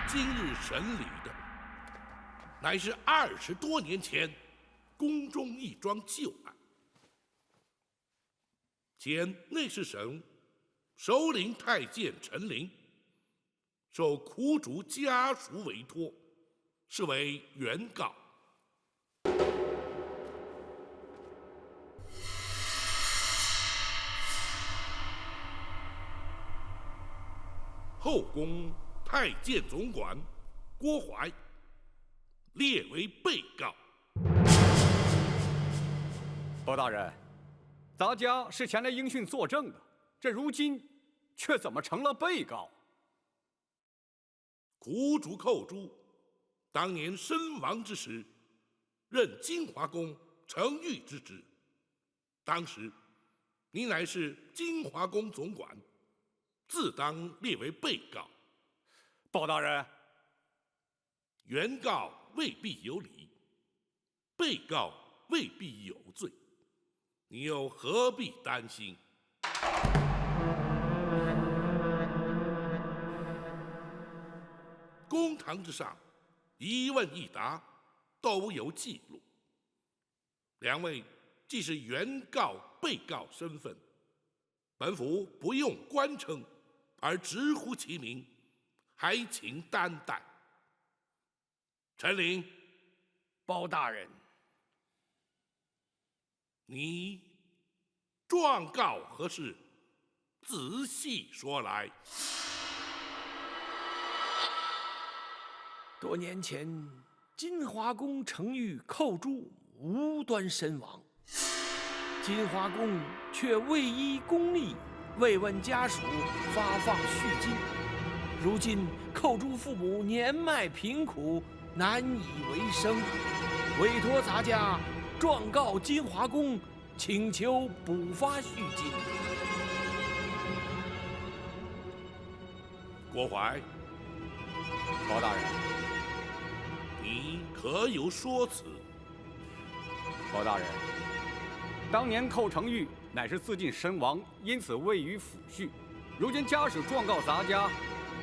今日审理的，乃是20多年前宫中一桩旧案。前内侍省首领太监陈琳，受苦主家属委托，是为原告。后宫太监总管郭槐列为被告。包大人，咱家是前来应讯作证的，这如今却怎么成了被告？苦主寇珠当年身亡之时，任金华宫承御之职。当时你乃是金华宫总管，自当列为被告。包大人，原告未必有理，被告未必有罪，你又何必担心？公堂之上，一问一答都有记录。两位既是原告、被告身份，本府不用官称，而直呼其名，还请担待。陈琳，包大人，你状告何事？仔细说来。多年前，金华宫承御寇珠无端身亡，金华宫却未依公例慰问家属，发放恤金。如今寇珠父母年迈贫苦，难以为生，委托咱家状告金华宫，请求补发恤金。郭槐，包大人，你可有说辞？包大人，当年寇承御乃是自尽身亡，因此未予抚恤。如今家属状告咱家，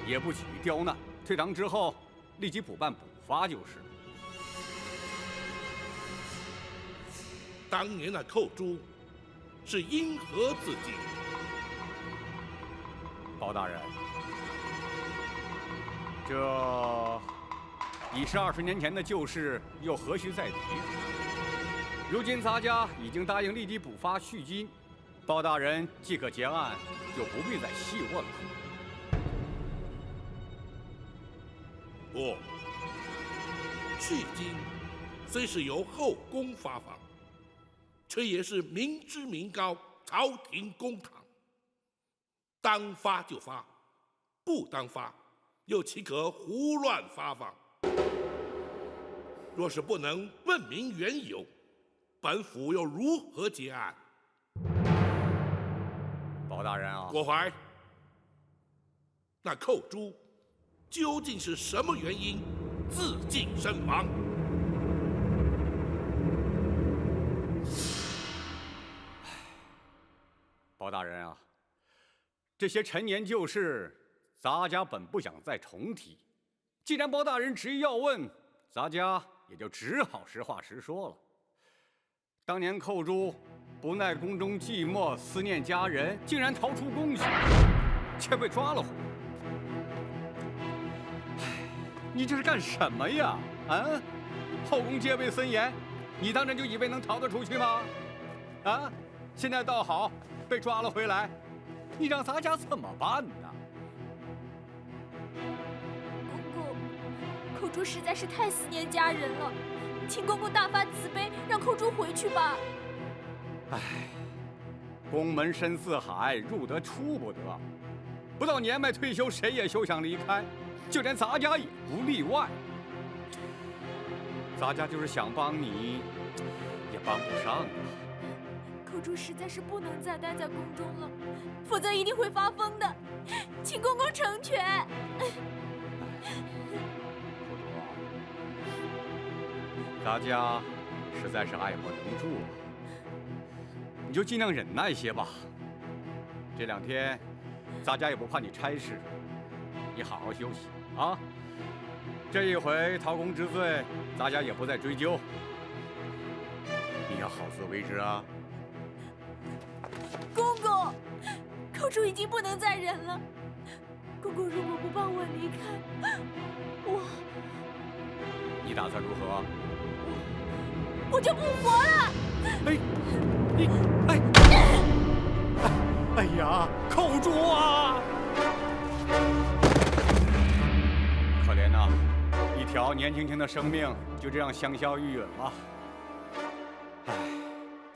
也不起于刁难，退堂之后立即补办补发就是。当年那寇珠是因何自尽？包大人，这已是20年前的旧事，又何须再提？如今咱家已经答应立即补发恤金，包大人即可结案，就不必再细问了。不，恤金虽是由后宫发放，却也是民脂民膏，朝廷公堂，当发就发，不当发，又岂可胡乱发放？若是不能问明缘由，本府又如何结案？包大人啊，郭槐，那寇珠究竟是什么原因自尽身亡？包大人啊，这些陈年旧事，咱家本不想再重提。既然包大人执意要问，咱家也就只好实话实说了。当年寇珠不耐宫中寂寞，思念家人，竟然逃出宫去，却被抓了回来。你这是干什么呀？啊！后宫戒备森严，你当真就以为能逃得出去吗？啊！现在倒好，被抓了回来，你让咱家怎么办呢？公公，寇珠实在是太思念家人了，请公公大发慈悲，让寇珠回去吧。唉，宫门深似海，入得出不得，不到年迈退休，谁也休想离开，就连咱家也不例外。咱家就是想帮你，也帮不上啊。寇珠实在是不能再待在宫中了，否则一定会发疯的，请公公成全。寇珠啊，咱家实在是爱莫能助啊，你就尽量忍耐些吧。这2天，咱家也不怕你差事，你好好休息啊。这一回陶公知罪，咱家也不再追究。你要好自为之啊。公公，寇主已经不能再忍了。公公如果不帮我离开，你打算如何？我就不活了。哎呀，寇主啊！可怜呐，一条年轻轻的生命就这样香消玉殒了。唉，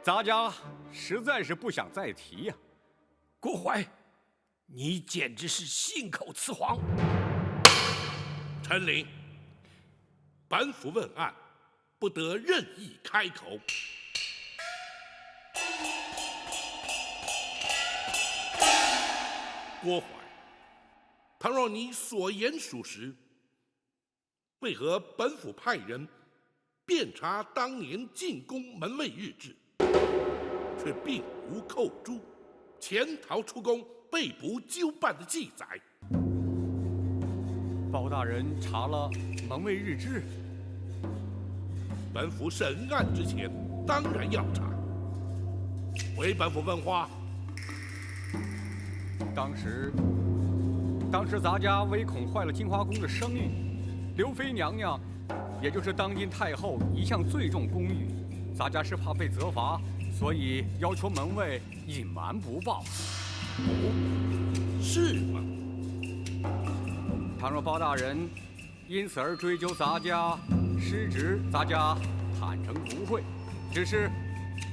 咱家实在是不想再提呀。郭槐，你简直是信口雌黄！陈琳，本府问案，不得任意开口。郭槐，倘若你所言属实，为何本府派人遍查当年进宫门卫日志，却并无寇诛、潜逃出宫、被捕纠办的记载？包大人查了门卫日志，本府审案之前，当然要查。回本府问话。当时咱家唯恐坏了金华宫的声誉，刘妃娘娘，也就是当今太后，一向最重公誉，咱家是怕被责罚，所以要求门卫隐瞒不报。哦，是吗？倘若包大人因此而追究咱家失职，咱家坦诚不讳，只是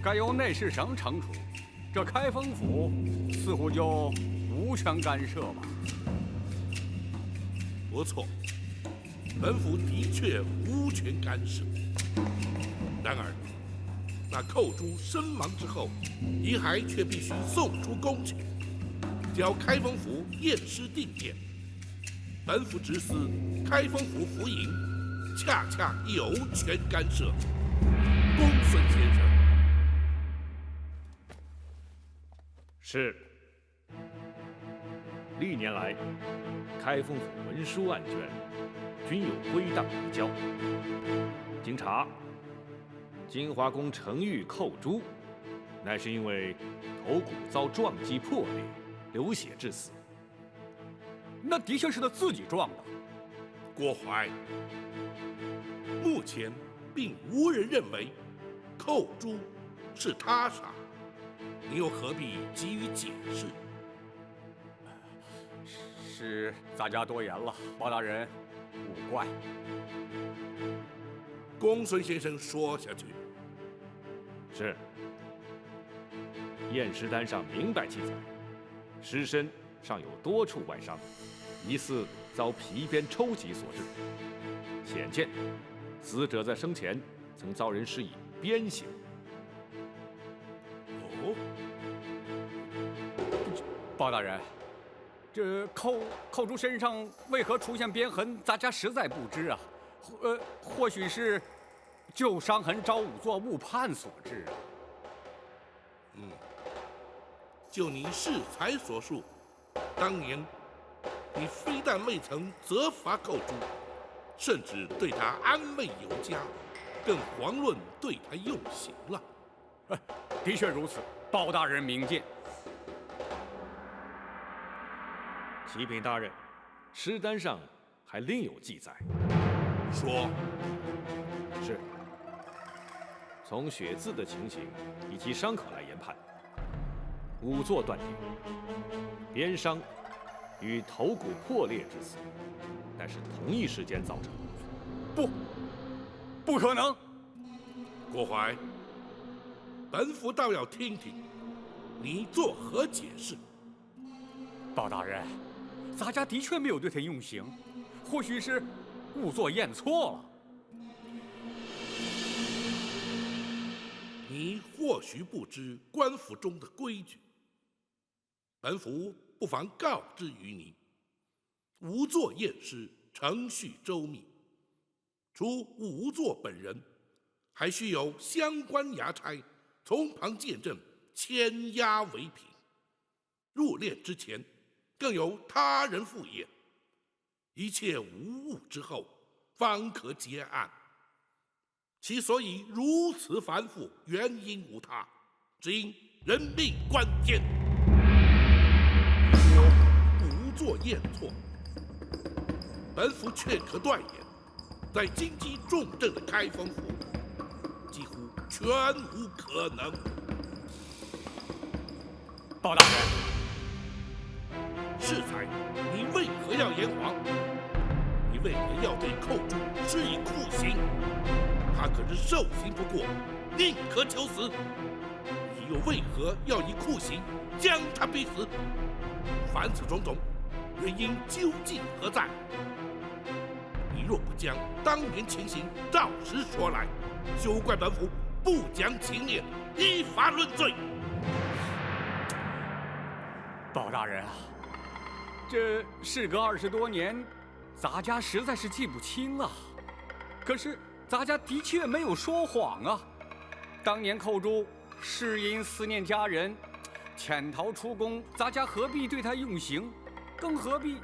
该由内侍省惩处，这开封府似乎就无权干涉吧。不错，本府的确无权干涉。然而，那寇珠身亡之后，遗骸却必须送出宫去，交开封府验尸定验。本府指司开封府府尹，恰恰有权干涉。公孙先生。是。历年来，开封府文书案卷均有归档移交。经查，金华宫程昱寇诛，乃是因为头骨遭撞击破裂，流血致死。那的确是他自己撞的。郭槐，目前并无人认为寇诛是他杀，你又何必急于解释？是咱家多言了，包大人勿怪。公孙先生说下去。是。验尸单上明白记载，尸身上有多处外伤，疑似遭皮鞭抽击所致。显见，死者在生前曾遭人施以鞭刑。哦，包大人，这寇珠身上为何出现鞭痕，咱家实在不知啊。或许是旧伤痕招仵作误判所致啊。就你适才所述，当年你非但未曾责罚寇珠，甚至对他安慰有加，更遑论对他用刑了。的确如此，包大人明鉴。启禀大人，尸单上还另有记载。说。是。从血渍的情形以及伤口来研判，仵作断定，鞭伤与头骨破裂致死，但是同一时间造成。不可能！郭槐，本府倒要听听你作何解释。包大人，咱家的确没有对他用刑，或许是仵作验错了。你或许不知官府中的规矩，本府不妨告知于你：仵作验尸程序周密，除仵作本人，还需有相关衙差从旁见证，签押为凭。入殓之前，更有他人赴验，一切无误之后，方可结案。其所以如此繁复，原因无他，只因人命关天。你说无作验错，本府却可断言，在经济重镇的开封府，几乎全无可能。包大人，适才，你为何要言谎？你为何要对寇珠施以酷刑？他可是受刑不过，宁可求死。你又为何要以酷刑将他逼死？凡此种种，原因究竟何在？你若不将当年情形照实说来，休怪本府不讲情面，依法论罪。包大人啊，这事隔20多年，咱家实在是记不清啊。可是咱家的确没有说谎啊。当年寇珠是因思念家人，潜逃出宫，咱家何必对他用刑，更何必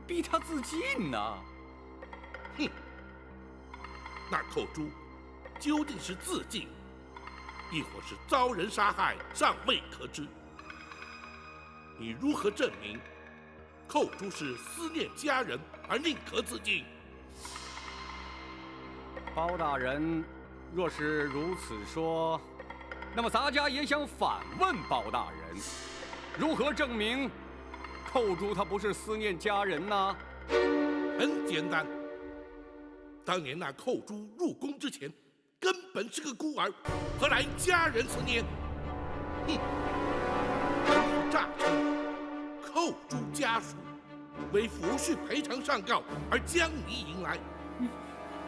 逼他自尽呢？哼，那寇珠究竟是自尽，亦或是遭人杀害，尚未可知。你如何证明寇珠是思念家人而宁可自尽？包大人若是如此说，那么咱家也想反问包大人，如何证明寇珠他不是思念家人呢？很简单，当年那寇珠入宫之前，根本是个孤儿，何来家人思念？哼！诈称寇珠家属为抚恤赔偿上告而将你迎来。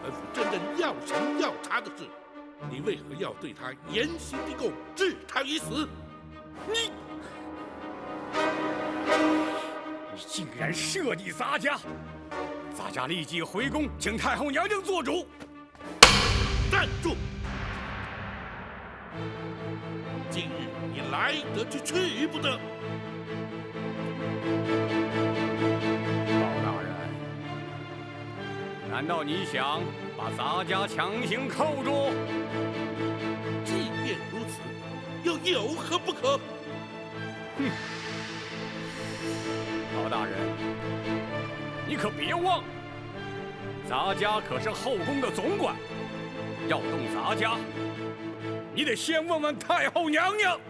本府真正要审要查的是，你为何要对他严刑逼供，置他于死？你竟然设计咱家！咱家立即回宫，请太后娘娘做主。站住！今日你来得去，去不得。包大人，难道你想把咱家强行扣住？即便如此，又有何不可？哼！包大人，你可别忘了，咱家可是后宫的总管，要动咱家，你得先问问太后娘娘。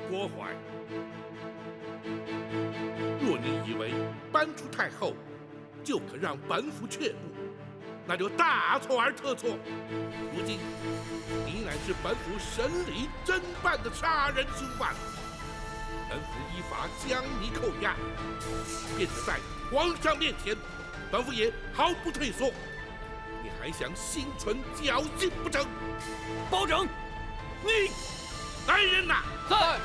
郭槐，若你以为搬出太后就可让本府却步，那就大错而特错。如今你乃是本府审理侦办的杀人凶犯，本府依法将你扣押，便是在皇上面前，本府也毫不退缩。你还想心存侥幸不成？包拯，你来人呐！在。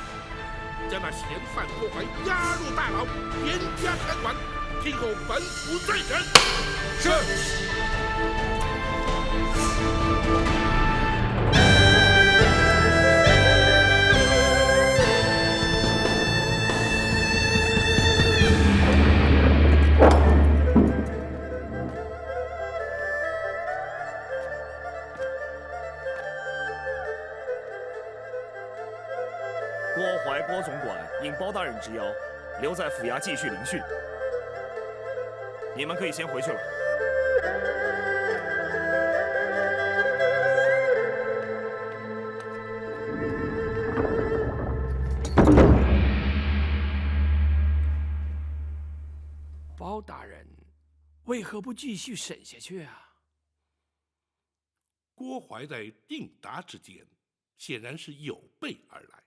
将那嫌犯郭槐押入大牢，严加看管，听候本府再审。是。郭槐郭总管应包大人之邀，留在府衙继续聆讯。你们可以先回去了。包大人，为何不继续审下去啊？郭槐在应答之间，显然是有备而来。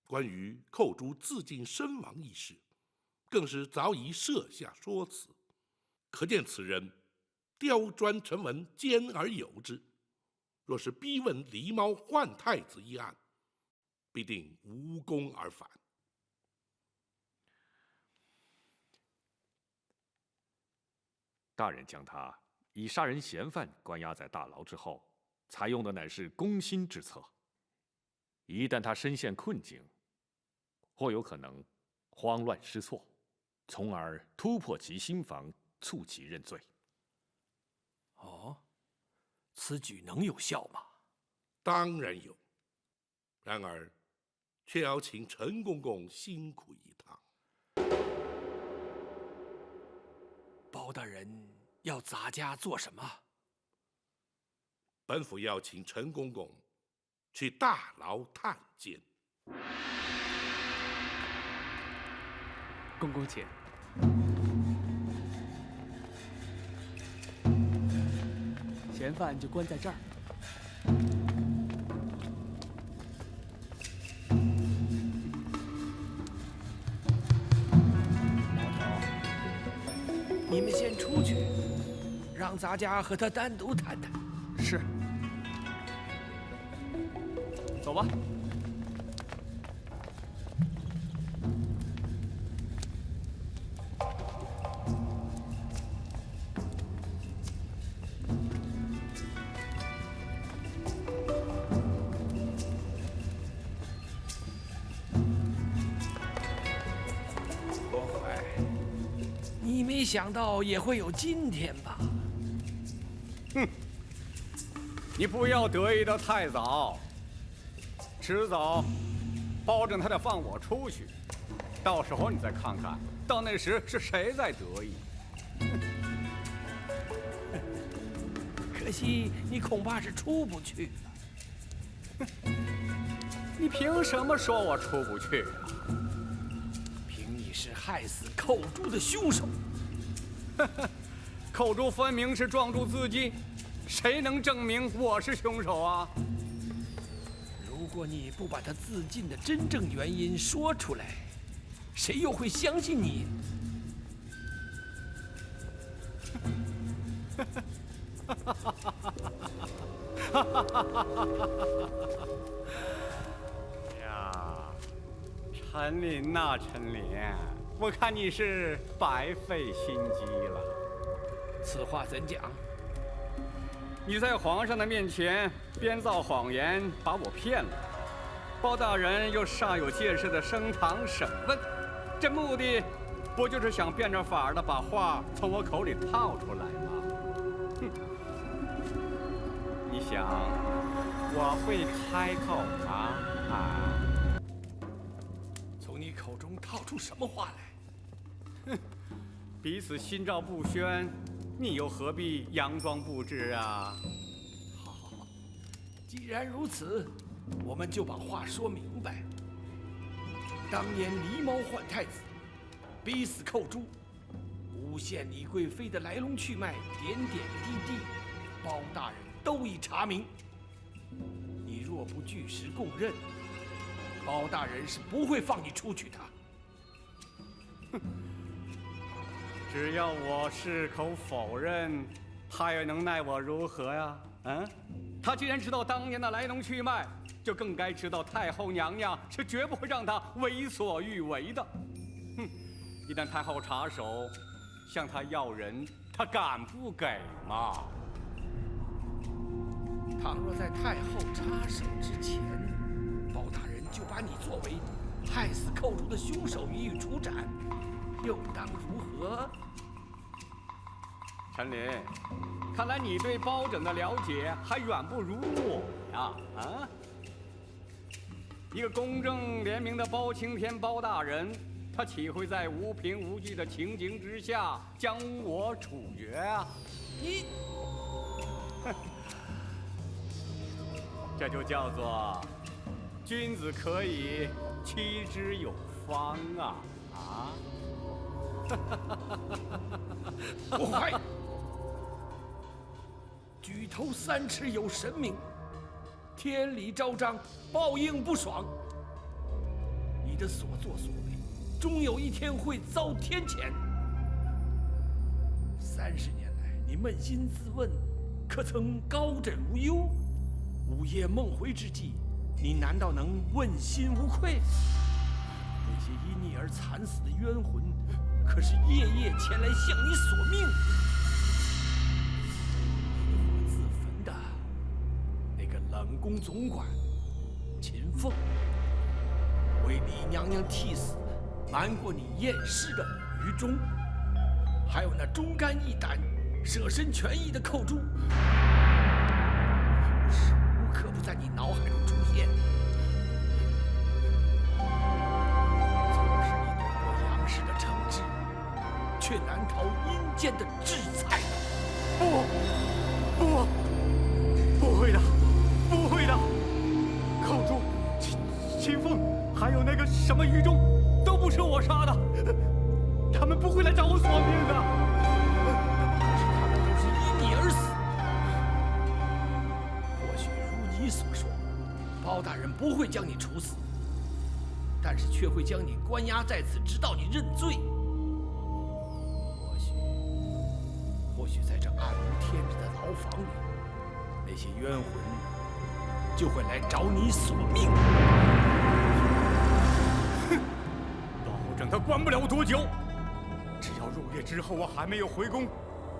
关于寇珠自尽身亡一事，更是早已设下说辞，可见此人刁钻沉稳，兼而有之。若是逼问狸猫换太子一案，必定无功而返。大人将他以杀人嫌犯关押在大牢之后，采用的乃是攻心之策。一旦他身陷困境，或有可能慌乱失措，从而突破其心防，促其认罪。哦，此举能有效吗？当然有，然而却要请陈公公辛苦一趟。包大人要咱家做什么？本府要请陈公公去大牢探监。公公请。嫌犯就关在这儿。你们先出去，让咱家和他单独谈谈。是。走吧。你没想到也会有今天吧？哼！你不要得意的太早，迟早包拯他得放我出去，到时候你再看看，到那时是谁在得意。可惜你恐怕是出不去了。你凭什么说我出不去啊？凭你是害死寇珠的凶手。寇珠分明是撞柱自尽，谁能证明我是凶手啊？如果你不把他自尽的真正原因说出来，谁又会相信你？呀，陈琳呐，陈琳，我看你是白费心机了。此话怎讲？你在皇上的面前编造谎言，把我骗了。包大人又煞有介事的升堂审问，这目的不就是想变着法儿的把话从我口里套出来吗？哼！你想我会开口吗？啊？从你口中套出什么话来？哼！彼此心照不宣，你又何必佯装不知啊？好，既然如此，我们就把话说明白。当年狸猫换太子，逼死寇珠，诬陷李贵妃的来龙去脉，点点滴滴，包大人都已查明。你若不据实供认，包大人是不会放你出去的。哼！只要我矢口否认，他又能奈我如何呀？嗯，他既然知道当年的来龙去脉，就更该知道太后娘娘是绝不会让他为所欲为的。哼！一旦太后插手，向他要人，他敢不给吗？倘若在太后插手之前，包大人就把你作为害死寇珠的凶手予以处斩，又当如何？陈琳，看来你对包拯的了解还远不如我呀！啊，一个公正廉明的包青天包大人，他岂会在无凭无据的情形之下将我处决啊？你，这就叫做君子可以妻之有方啊！啊！不坏！举头三尺有神明，天理昭彰，报应不爽。你的所作所为，终有一天会遭天谴。30年来，你扪心自问，可曾高枕无忧？午夜梦回之际，你难道能问心无愧？那些因你而惨死的冤魂，可是夜夜前来向你索命。引火自焚的那个冷宫总管秦凤，为李娘娘替死，瞒过你验尸的于忠，还有那忠肝义胆、舍身全意的寇珠，无时无刻不在你脑海中出现。纵使你躲过杨氏的惩治，却难逃阴间的制裁。不会的，不会的！寇珠、秦凤，还有那个什么于忠，都不是我杀的，他们不会来找我索命的。可是他们都是因你而死。或许如你所说，包大人不会将你处死，但是却会将你关押在此，直到你认罪。或许在这暗无天日的牢房里，那些冤魂就会来找你索命。保证他关不了多久。只要入夜之后我还没有回宫，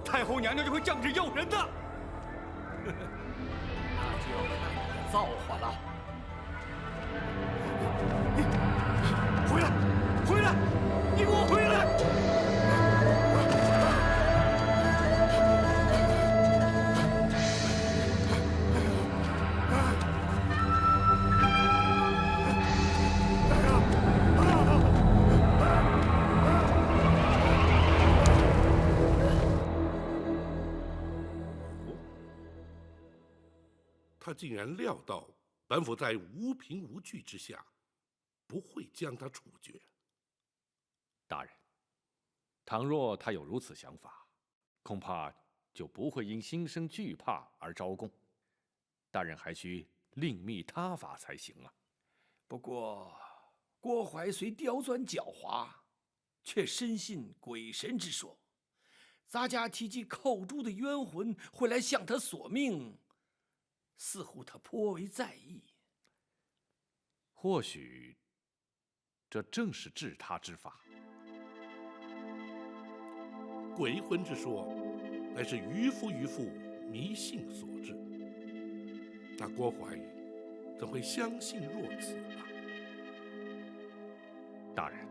太后娘娘就会降旨要人的。那就要看你的造化了。回来，回来，你给我回来！他竟然料到本府在无凭无据之下，不会将他处决。大人，倘若他有如此想法，恐怕就不会因心生惧怕而招供。大人还需另觅他法才行啊。不过，郭淮虽刁钻狡猾，却深信鬼神之说。咱家提及寇珠的冤魂会来向他索命，似乎他颇为在意。或许，这正是治他之法。鬼魂之说，乃是愚夫迷信所致。那郭淮怎会相信若此啊？大人，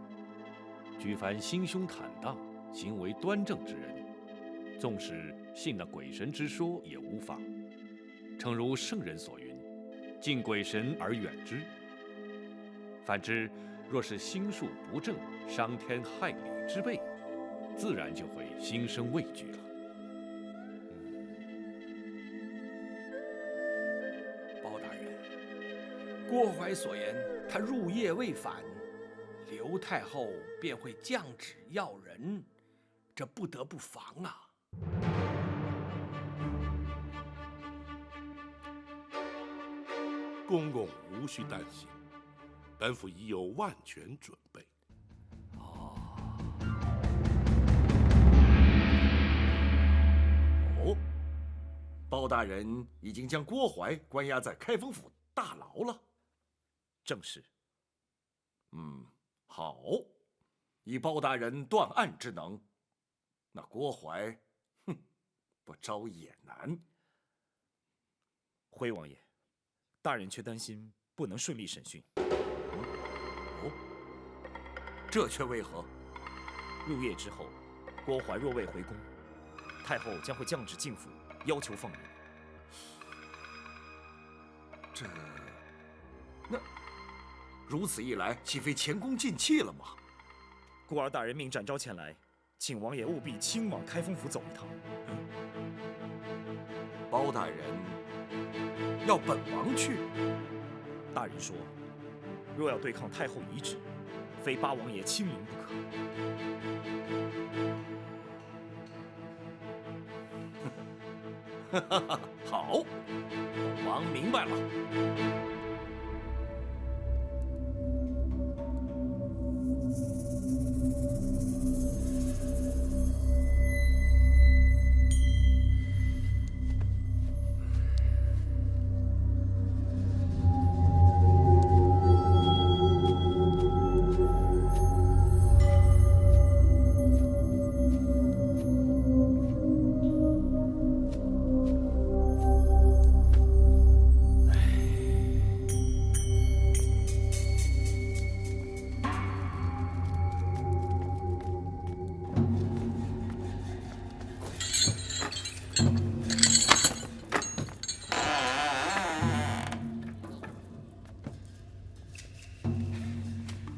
举凡心胸坦荡、行为端正之人，纵使信那鬼神之说也无妨。诚如圣人所云：“敬鬼神而远之。”反之，若是心术不正、伤天害理之辈，自然就会心生畏惧了。包大人，郭淮所言，他入夜未返，刘太后便会降旨要人，这不得不防啊。公公无需担心，本府已有万全准备。哦，包大人已经将郭淮关押在开封府大牢了。正是。好，以包大人断案之能，那郭淮，不招也难。徽王爷，大人却担心不能顺利审讯。这却为何？入夜之后，郭淮若未回宫，太后将会降旨进府，要求放人。那如此一来，岂非前功尽弃了吗？孤儿大人命展昭前来，请王爷务必亲往开封府走一趟。包大人要本王去？大人说，若要对抗太后遗旨，非八王爷亲临不可。好，本王明白了。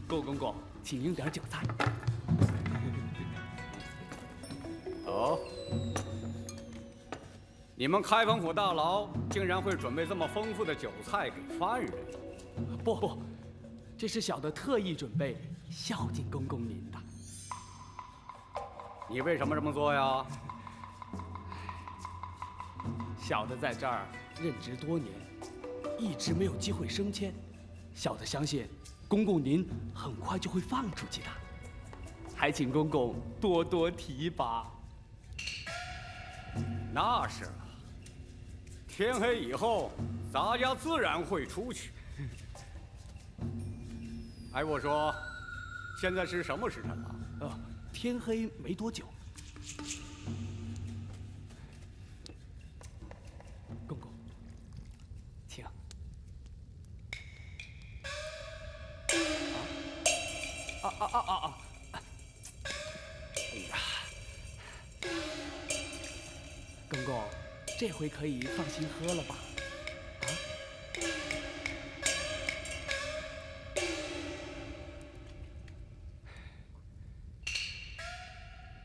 够公公，请用点酒菜。哦，你们开封府大牢竟然会准备这么丰富的酒菜给犯人？不，这是小的特意准备孝敬公公您的。你为什么这么做呀？小的在这儿任职多年，一直没有机会升迁。小的相信，公公您很快就会放出去的，还请公公多多提拔。那是了，天黑以后，咱家自然会出去。哎，我说，现在是什么时辰了？天黑没多久。公公，请。哎呀，公公，这回可以放心喝了吧？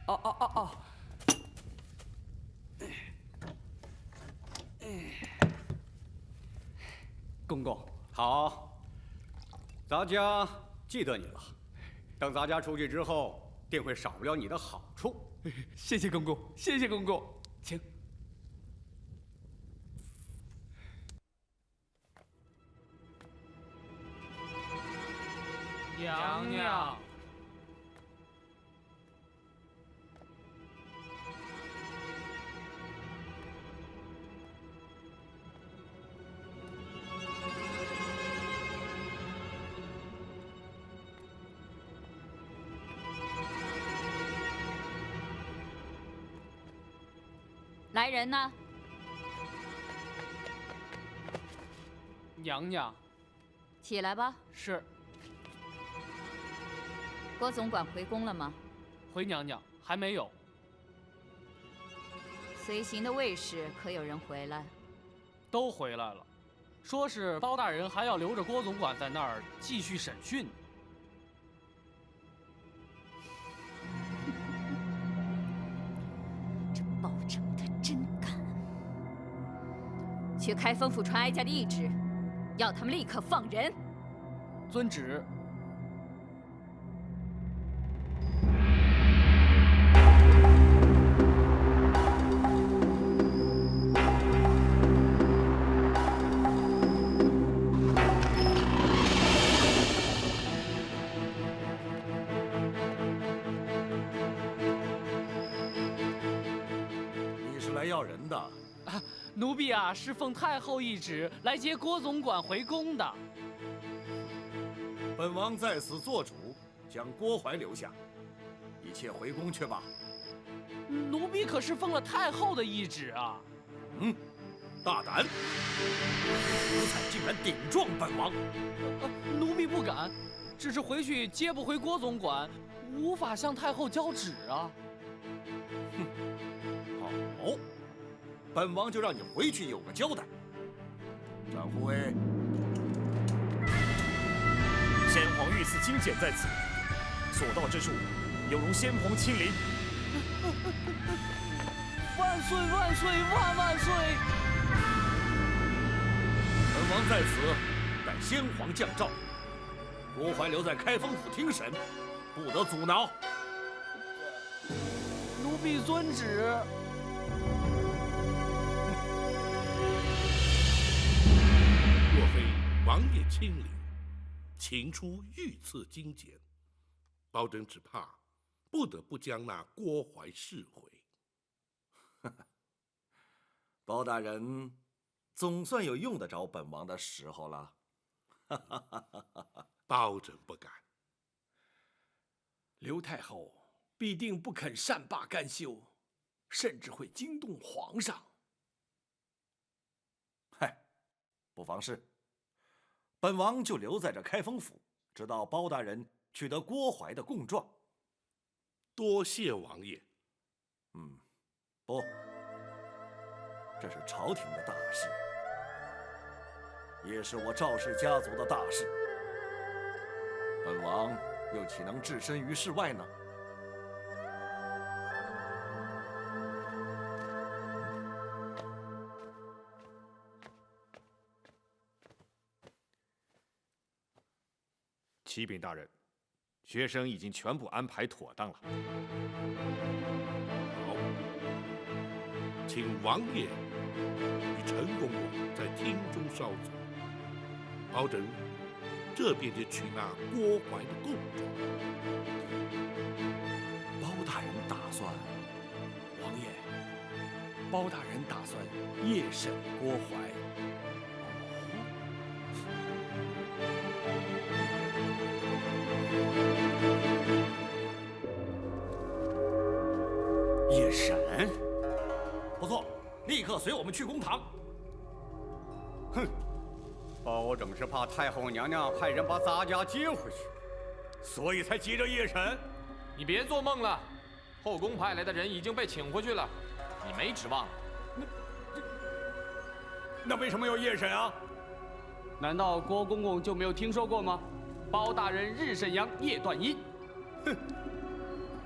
哦。公公，好，咱家记得你了。等咱家出去之后，定会少不了你的好处。谢谢公公，谢谢公公，请。娘娘。来人呐！娘娘，起来吧。是。郭总管回宫了吗？回娘娘，还没有。随行的卫士可有人回来？都回来了，说是包大人还要留着郭总管在那儿继续审讯。这包拯他真敢！去开封府传哀家的懿旨，要他们立刻放人。遵旨。要人的啊，奴婢啊是奉太后懿旨来接郭总管回宫的。本王在此做主，将郭槐留下，一切回宫去吧。奴婢可是奉了太后的懿旨啊！大胆！奴才竟然顶撞本王！奴婢不敢，只是回去接不回郭总管，无法向太后交旨啊。好，本王就让你回去有个交代。展护卫，先皇御赐金简在此，所到之处，有如先皇亲临。万岁万岁万万岁！本王在此待先皇降诏，郭槐留在开封府听审，不得阻挠。奴婢遵旨。若非王爷亲临，请出御赐金简，包拯只怕不得不将那郭槐释回。包大人总算有用得着本王的时候了。包拯不敢。刘太后必定不肯善罢甘休，甚至会惊动皇上。嗨，不妨事。本王就留在这开封府，直到包大人取得郭槐的供状。多谢王爷。不，这是朝廷的大事，也是我赵氏家族的大事。本王又岂能置身于事外呢？启禀大人，学生已经全部安排妥当了。好，请王爷与陈公公在厅中稍坐，保证这便就取那郭淮的供状。包大人打算？王爷，包大人打算夜审郭淮。夜审？不错，立刻随我们去公堂。哼，包拯是怕太后娘娘派人把咱家接回去，所以才急着夜审。你别做梦了，后宫派来的人已经被请回去了，你没指望了。那为什么要夜审啊？难道郭公公就没有听说过吗？包大人日审阳，夜断阴。哼，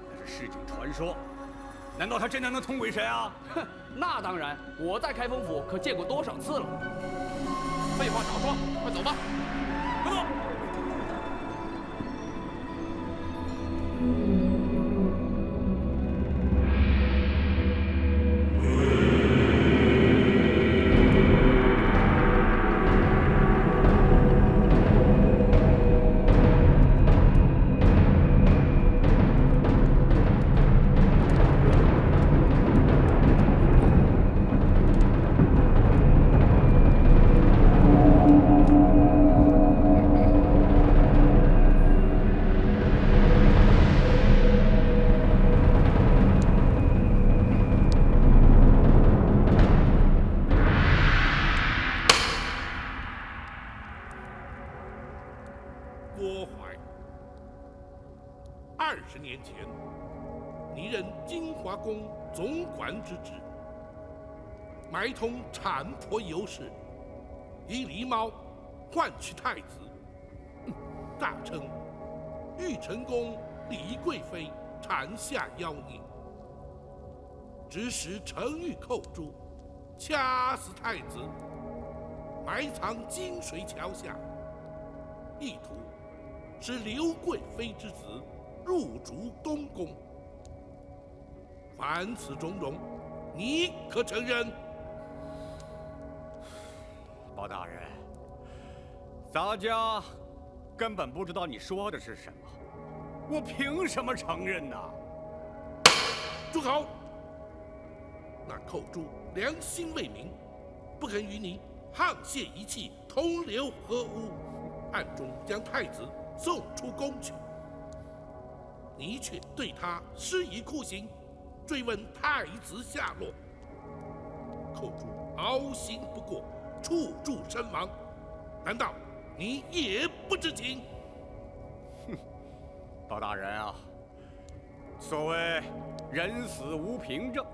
那是市井传说。难道他真的能通鬼神啊？哼，那当然，我在开封府可见过多少次了。废话少说，快走吧。快走！郭淮，20年前，你任金华宫总管之职，埋通产婆尤氏，以狸猫换取太子，大称玉成宫李贵妃产下妖孽，指使程昱寇诛，掐死太子，埋藏金水桥下，意图使刘贵妃之子入主东宫。凡此种种，你可承认？包大人，咱家根本不知道你说的是什么，我凭什么承认呢？住口！那寇诛良心未泯，不肯与你沆瀣一气，同流合污，暗中将太子送出宫去，你却对他施以酷刑，追问太子下落。寇诛凹刑不过，处处身亡，难道你也不知情？哼，包大人啊，所谓人死无凭证，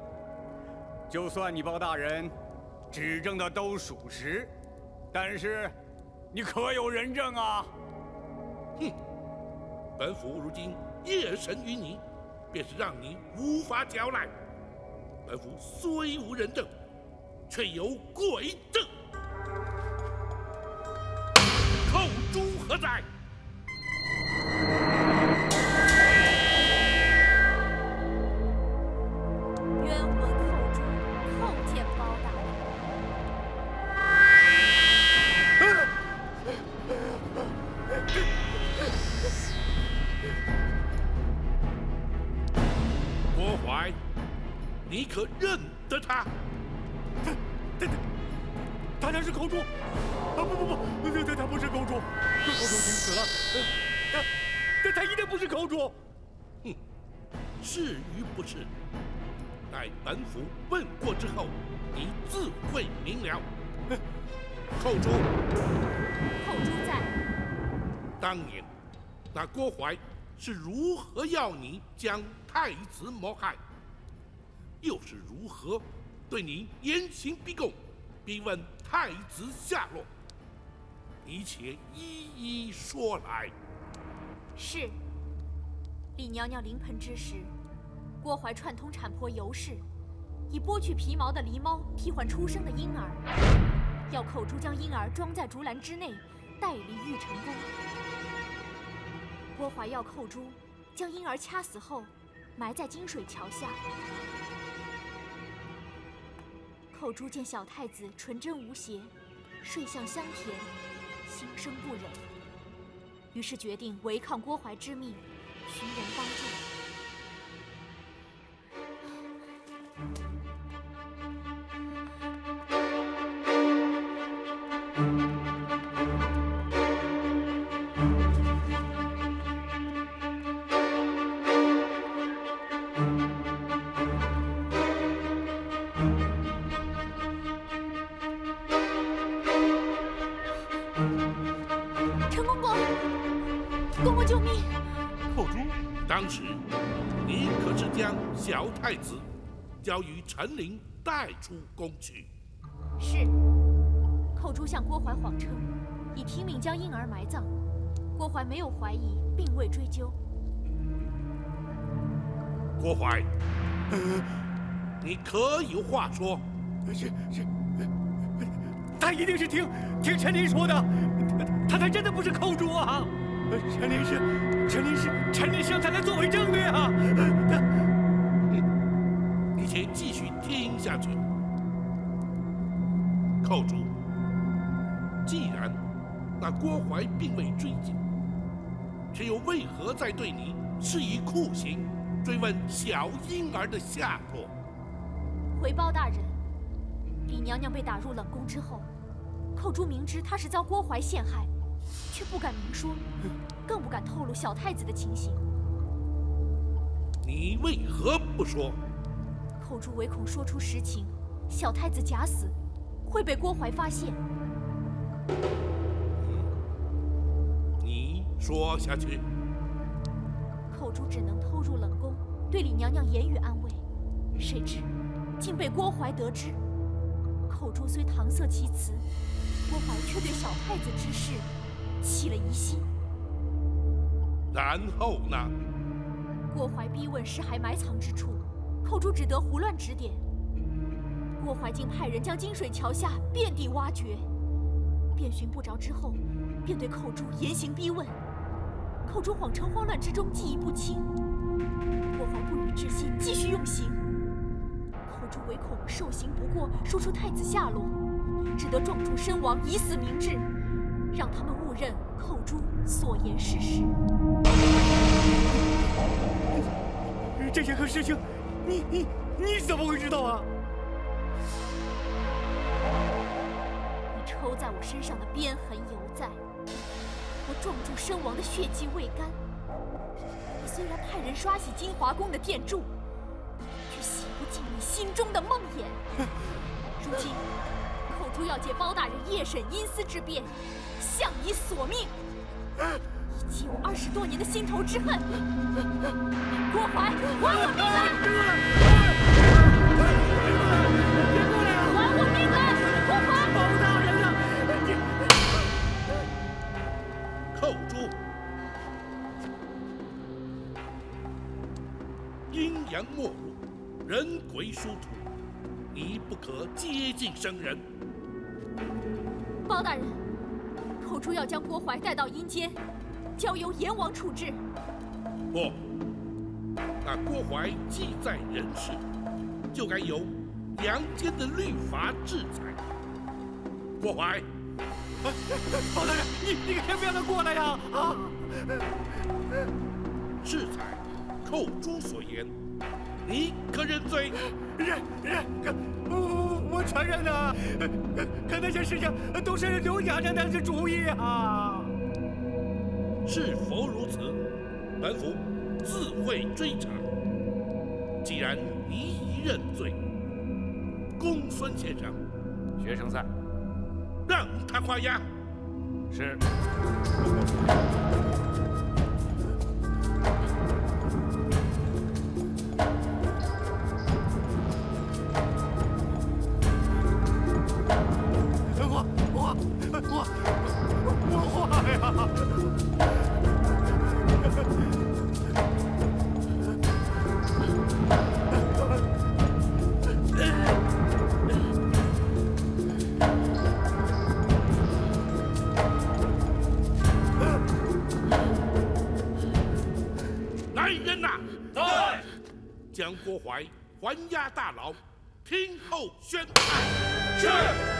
就算你包大人指证的都属实，但是你可有人证啊？哼，本府如今夜审于你，便是让你无法交代。本府虽无人证，却有鬼证。寇诛何在？冤魂寇诛，叩见包大人。郭淮，你可认得他？他才是寇诛！啊不，他不是寇诛，寇诛已经死了。他一定不是寇诛。哼，是与不是，待本府问过之后，你自会明了。寇诛，寇诛在。当年那郭淮是如何要你将太子谋害，又是如何对你严刑逼供，逼问太子下落，你且一一说来。是。李娘娘临盆之时，郭槐串通产婆尤氏，以剥去皮毛的狸猫替换出生的婴儿，要寇珠将婴儿装在竹篮之内，带离玉成宫。郭槐要寇珠将婴儿掐死后，埋在金水桥下。寇珠见小太子纯真无邪，睡相香甜，心生不忍，于是决定违抗郭槐之命，寻人帮助。公公救命！寇珠，当时你可是将小太子交与陈琳带出宫去？是。寇珠向郭槐谎称已听命将婴儿埋葬，郭槐没有怀疑，并未追究。郭槐，你可有话说？是，他一定是听陈琳说的，他才真的不是寇珠啊！陈琳向他来作为证的呀！你且继续听下去。寇珠，既然那郭槐并未追究，却又为何在对你施以酷刑，追问小婴儿的下落？回报大人，李娘娘被打入冷宫之后，寇珠明知她是遭郭槐陷害，却不敢明说，更不敢透露小太子的情形。你为何不说？寇珠唯恐说出实情，小太子假死，会被郭槐发现。你说下去。寇珠只能偷入冷宫，对李娘娘言语安慰，谁知竟被郭槐得知。寇珠虽搪塞其词，郭槐却对小太子之事起了疑心。然后呢？郭槐逼问尸骸埋藏之处，寇珠只得胡乱指点。郭槐竟派人将金水桥下遍地挖掘，遍寻不着之后，便对寇珠严刑逼问。寇珠谎称慌乱之中记忆不清，郭槐不予置信，继续用刑。寇珠唯恐受刑不过，说出太子下落，只得撞柱身亡，以死明志，让他们误认寇珠所言是实。这些个事情，你怎么会知道啊？你抽在我身上的鞭痕犹在，我撞柱身亡的血迹未干。你虽然派人刷洗金华宫的殿柱，却洗不尽你心中的梦魇。如今，寇珠要借包大人夜审阴司之便，向你索命，以解我20多年的心头之恨。郭槐，还我命来！还我命来！郭槐，包大人啊！寇珠，阴阳没入，人鬼殊途，你不可接近生人。包大人，寇珠要将郭槐带到阴间，交由阎王处置。不，那郭槐既在人世，就该由阳间的律法制裁。郭槐，包大人，你可先不让他过来呀！啊！制裁寇珠所言，你可认罪？认，我承认了。可那些事情都是刘娘娘的主意啊！是否如此？本府自会追查。既然你已认罪，公孙先生，学生在，让他画押。是。话呀！来人呐！在。将郭淮还押大牢，听候宣判。是。